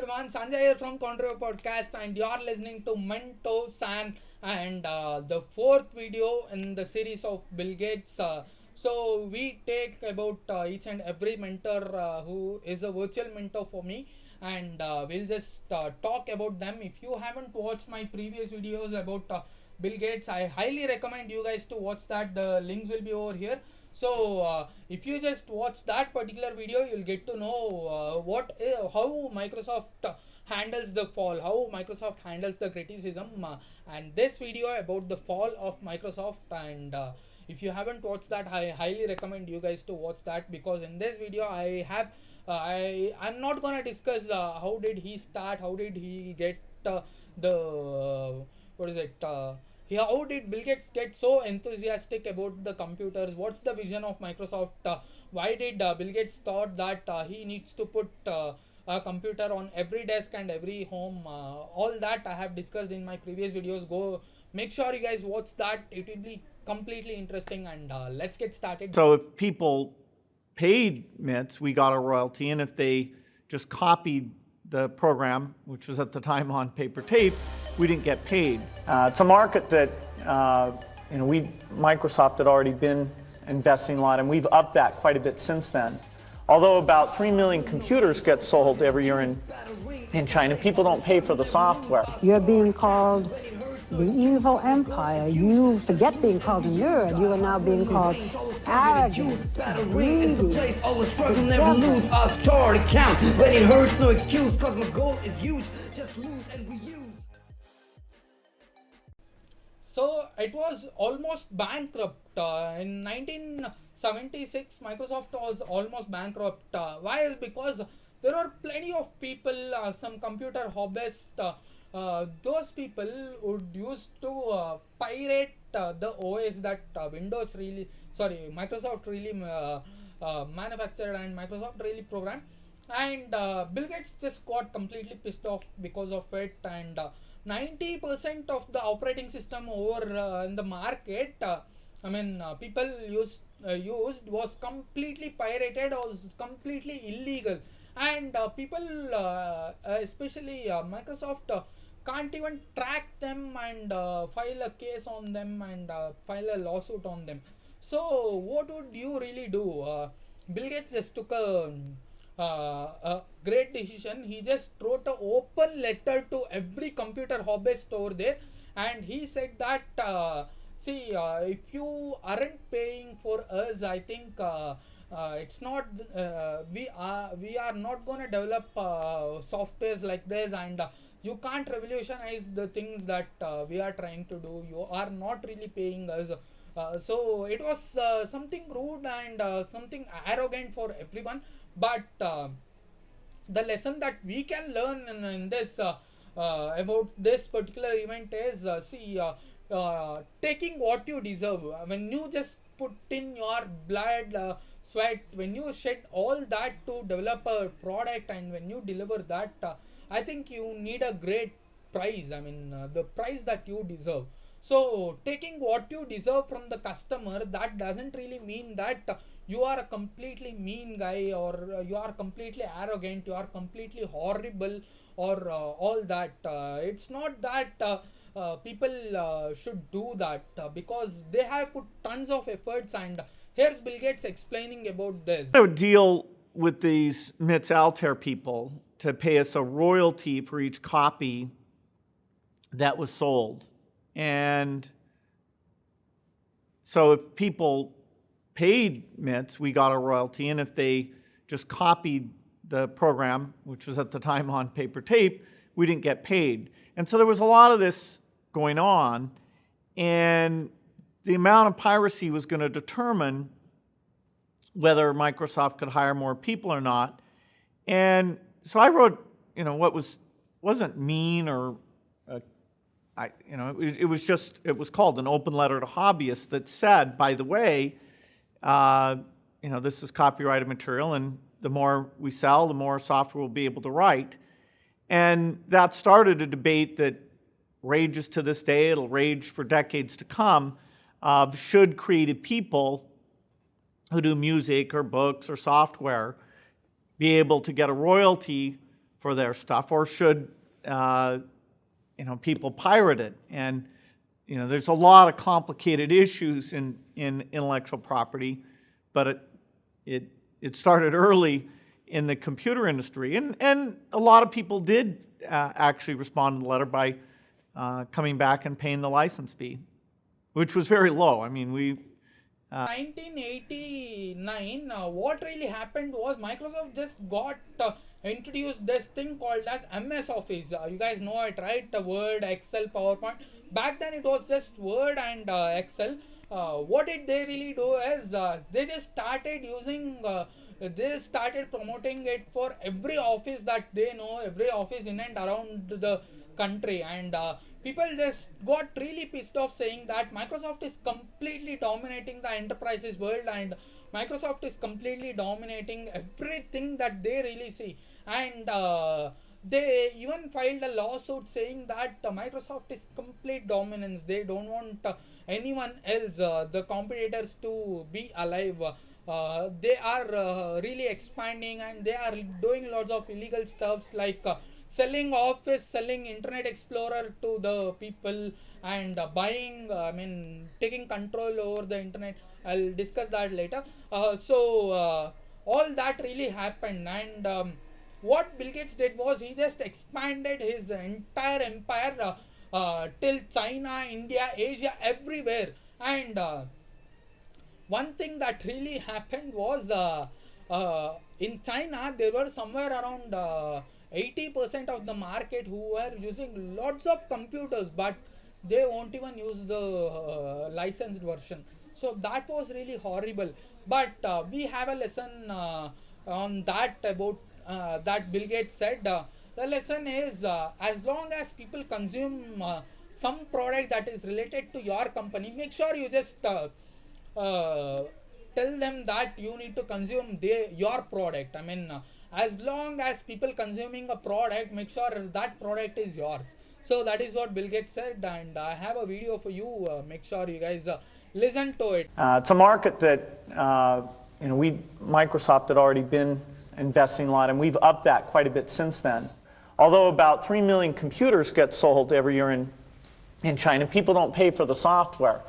everyone, Sanjay here from Contriver podcast, and you're listening to Mento San and the fourth video in the series of Bill Gates. So we take about each and every mentor who is a virtual mentor for me, and we'll just talk about them. If you haven't watched my previous videos about Bill Gates, I highly recommend you guys to watch that. The links will be over here. So if you just watch that particular video, you'll get to know how Microsoft handles the fall, how Microsoft handles the criticism, and this video about the fall of Microsoft. And if you haven't watched that, I highly recommend you guys to watch that, because in this video I'm not gonna discuss how did he start, how did he get the what is it. How did Bill Gates get so enthusiastic about the computers? What's the vision of Microsoft? Why did Bill Gates thought that he needs to put a computer on every desk and every home? All that I have discussed in my previous videos. Go make sure you guys watch that. It will be completely interesting, and let's get started. So if people paid MITs, we got a royalty, and if they just copied the program, which was at the time on paper tape, we didn't get paid. It's a market that Microsoft had already been investing a lot, and we've upped that quite a bit since then. Although about 3 million computers get sold every year in China, people don't pay for the software. You're being called the evil empire. You forget being called a nerd. You are now being called arrogant, greedy. Always struggle, never lose. I start to count when it hurts, no excuse. Cause my goal is huge. Just lose and reuse. So it was almost bankrupt in 1976. Microsoft was almost bankrupt. Why? Is because there are plenty of people, some computer hobbyists. Those people would used to pirate the OS that Microsoft really manufactured and Microsoft really programmed, and Bill Gates just got completely pissed off because of it, and 90% of the operating system over in the market, people used was completely pirated, was completely illegal, and people, especially Microsoft, can't even track them and file a case on them and file a lawsuit on them. So what would you really do? Bill Gates just took a great decision. He just wrote an open letter to every computer hobbyist over there, and he said that if you aren't paying for us, I think it's not we are not gonna develop softwares like this, and you can't revolutionize the things that we are trying to do. You are not really paying us. So it was something rude and something arrogant for everyone. But the lesson that we can learn in this about this particular event is taking what you deserve. When you just put in your blood, sweat, when you shed all that to develop a product, and when you deliver that, I think you need a great price. The price that you deserve. So taking what you deserve from the customer, that doesn't really mean that you are a completely mean guy, or you are completely arrogant, you are completely horrible, or all that. It's not that people should do that, because they have put tons of efforts, and here's Bill Gates explaining about this. I would deal with these MITS Altair people to pay us a royalty for each copy that was sold. And so if people paid MITs, we got a royalty, and if they just copied the program, which was at the time on paper tape, we didn't get paid. And so there was a lot of this going on, and the amount of piracy was going to determine whether Microsoft could hire more people or not. And so I wrote, what wasn't mean, or it was called an open letter to hobbyists that said, by the way, this is copyrighted material, and the more we sell, the more software we'll be able to write. And that started a debate that rages to this day. It'll rage for decades to come. Should creative people who do music or books or software be able to get a royalty for their stuff, or should people pirate it? And there's a lot of complicated issues in intellectual property, but it started early in the computer industry, and a lot of people did actually respond to the letter by coming back and paying the license fee, which was very low. I mean, 1989, what really happened was Microsoft just got introduced this thing called as MS Office. You guys know it, right? Word, Excel, PowerPoint. Back then it was just Word and Excel. What did they really do is they just started they started promoting it for every office that they know, every office in and around the country, and people just got really pissed off, saying that Microsoft is completely dominating the enterprises world, and Microsoft is completely dominating everything that they really see. And they even filed a lawsuit saying that Microsoft is complete dominance. They don't want anyone else, the competitors, to be alive. They are really expanding, and they are doing lots of illegal stuffs like selling Office, selling Internet Explorer to the people, and taking control over the internet. I'll discuss that later. All that really happened, and what Bill Gates did was he just expanded his entire empire till China, India, Asia, everywhere. And one thing that really happened was in China there were somewhere around 80% of the market who were using lots of computers, but they won't even use the licensed version. So that was really horrible. But we have a lesson on that, about that Bill Gates said. The lesson is as long as people consume some product that is related to your company, make sure you just tell them that you need to consume your product. As long as people consuming a product, make sure that product is yours. So that is what Bill Gates said, and I have a video for you. Make sure you guys listen to it. It's a market that Microsoft had already been investing a lot, and we've upped that quite a bit since then. Although about 3 million computers get sold every year in China, people don't pay for the software.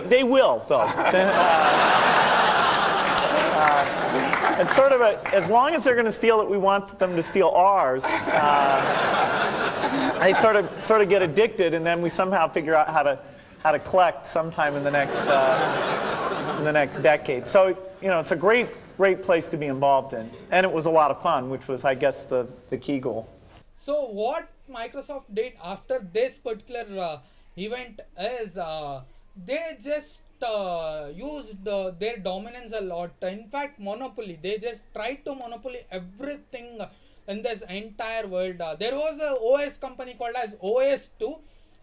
They will, though. It's sort of as long as they're going to steal it, we want them to steal ours. They sort of get addicted, and then we somehow figure out how to collect sometime in the next decade. So it's a great place to be involved in, and it was a lot of fun, which was, I guess, the key goal. So what Microsoft did after this particular event is they just used their dominance a lot. In fact, monopoly. They just tried to monopoly everything in this entire world. There was a OS company called as OS2.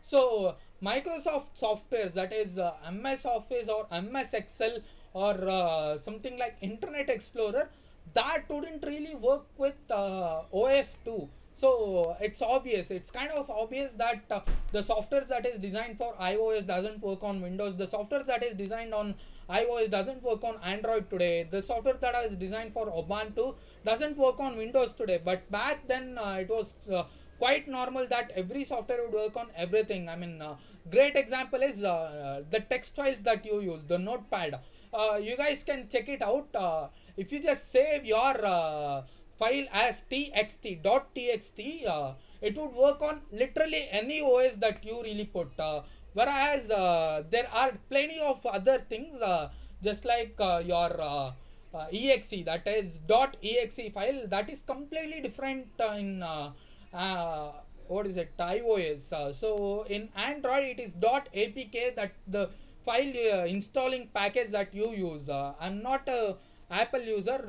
So Microsoft softwares, that is MS Office or MS Excel or something like Internet Explorer, that wouldn't really work with OS2. So it's obvious, it's kind of obvious that the software that is designed for iOS doesn't work on Windows. The software that is designed on iOS doesn't work on Android today. The software that is designed for Ubuntu doesn't work on Windows today. But back then it was quite normal that every software would work on everything. Great example is the text files that you use, the notepad. You guys can check it out. If you just save your file as .txt, it would work on literally any OS that you really put. Whereas there are plenty of other things, just like your exe, that is .exe file, that is completely different in iOS. So in Android it is .apk, that the file installing package that you use. I'm not a Apple user.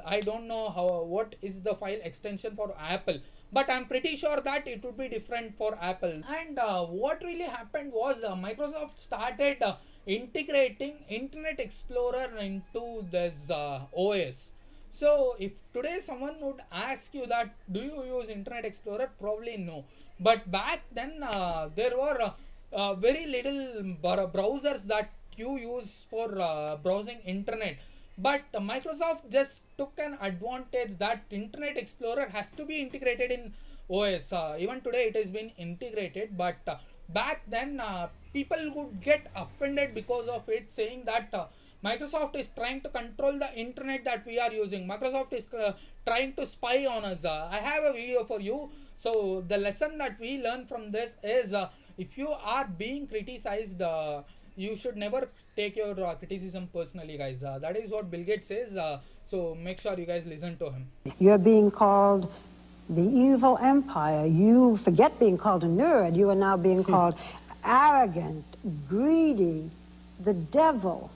I don't know what is the file extension for Apple, but I'm pretty sure that it would be different for Apple. And what really happened was Microsoft started integrating Internet Explorer into this OS. So if today someone would ask you that, do you use Internet Explorer? Probably no. But back then there were very little browsers that you use for browsing internet. but Microsoft just took an advantage that Internet Explorer has to be integrated in OS. Even today it has been integrated, but back then people would get offended because of it, saying that Microsoft is trying to control the internet that we are using. Microsoft is trying to spy on us. I have a video for you. So the lesson that we learn from this is, if you are being criticized, you should never take your criticism personally, guys. That is what Bill Gates says. So make sure you guys listen to him. You're being called the evil empire. You forget being called a nerd. You are now being called arrogant, greedy, the devil.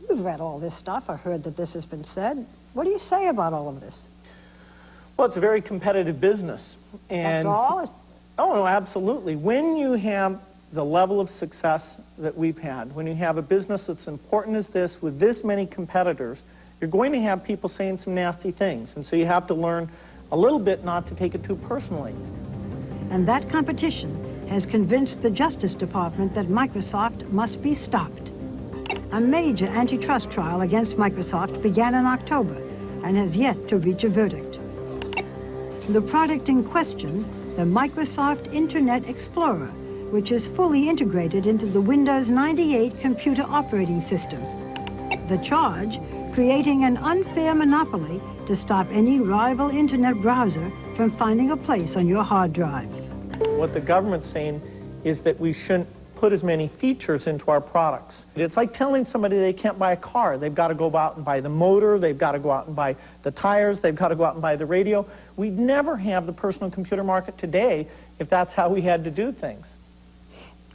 You've read all this stuff. I heard that this has been said. What do you say about all of this? Well, it's a very competitive business. And That's all? oh, no, absolutely. When you have the level of success that we've had, when you have a business that's important as this with this many competitors, you're going to have people saying some nasty things. And so you have to learn a little bit not to take it too personally. And that competition has convinced the Justice Department that Microsoft must be stopped. A major antitrust trial against Microsoft began in October and has yet to reach a verdict. The product in question, the Microsoft Internet Explorer, which is fully integrated into the Windows 98 computer operating system. The charge, creating an unfair monopoly to stop any rival internet browser from finding a place on your hard drive. What the government's saying is that we shouldn't put as many features into our products. It's like telling somebody they can't buy a car. They've got to go out and buy the motor, they've got to go out and buy the tires, they've got to go out and buy the radio. We'd never have the personal computer market today if that's how we had to do things.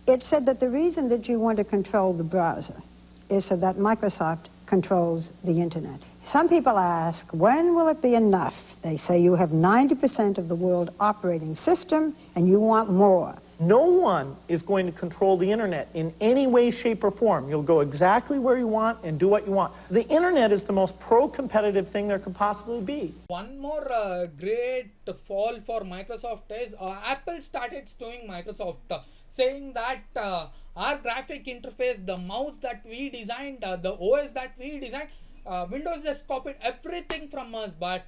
It said that the reason that you want to control the browser is so that Microsoft controls the internet. Some people ask, when will it be enough? They say you have 90% of the world operating system and you want more. No one is going to control the internet in any way, shape, or form. You'll go exactly where you want and do what you want. The internet is the most pro-competitive thing there could possibly be. One more great fall for Microsoft is Apple started suing Microsoft, saying that our graphic interface, the mouse that we designed, the OS that we designed, Windows just copied everything from us. But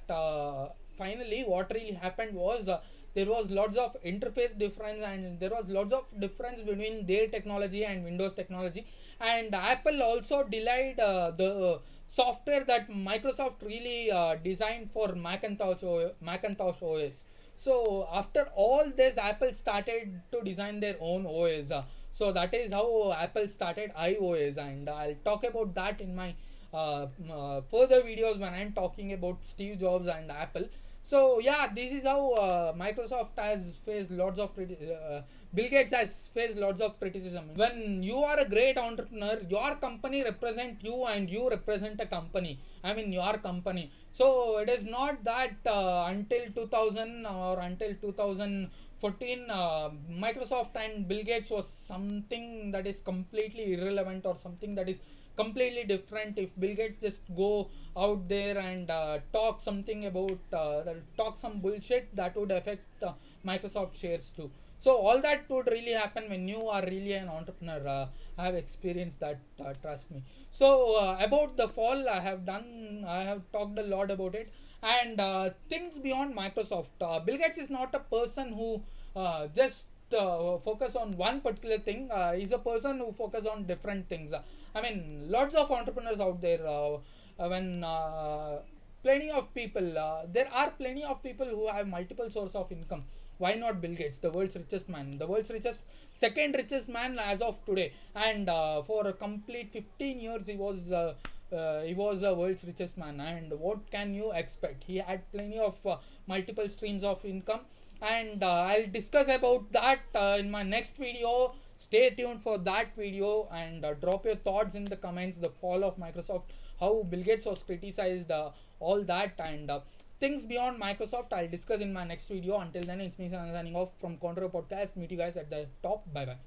finally what really happened was there was lots of interface difference, and there was lots of difference between their technology and Windows technology. And Apple also delayed the software that Microsoft really designed for Macintosh OS. So after all this, Apple started to design their own OS. So that is how Apple started iOS, and I'll talk about that in my further videos when I'm talking about Steve Jobs and Apple. So yeah, this is how Microsoft has faced lots of Bill Gates has faced lots of criticism. When you are a great entrepreneur, your company represents you and you represent a company. I mean your company. So it is not that until 2000 or until 2014 Microsoft and Bill Gates was something that is completely irrelevant or something that is completely different. If Bill Gates just go out there and talk something about talk some bullshit, that would affect Microsoft shares too. So all that would really happen when you are really an entrepreneur. I have experienced that, trust me. So about the fall, I have talked a lot about it. And things beyond Microsoft, Bill Gates is not a person who just focus on one particular thing. He's a person who focus on different things. I mean, lots of entrepreneurs out there. Plenty of people, there are plenty of people who have multiple sources of income. Why not Bill Gates, the world's richest man, the world's second richest man as of today, and for a complete 15 years he was a world's richest man. And what can you expect? He had plenty of multiple streams of income, and I'll discuss about that in my next video. Stay tuned for that video, and drop your thoughts in the comments. The fall of Microsoft, how Bill Gates was criticized, all that, and things beyond Microsoft I'll discuss in my next video. Until then, it's me signing off from Contriver podcast. Meet you guys at the top. Bye bye.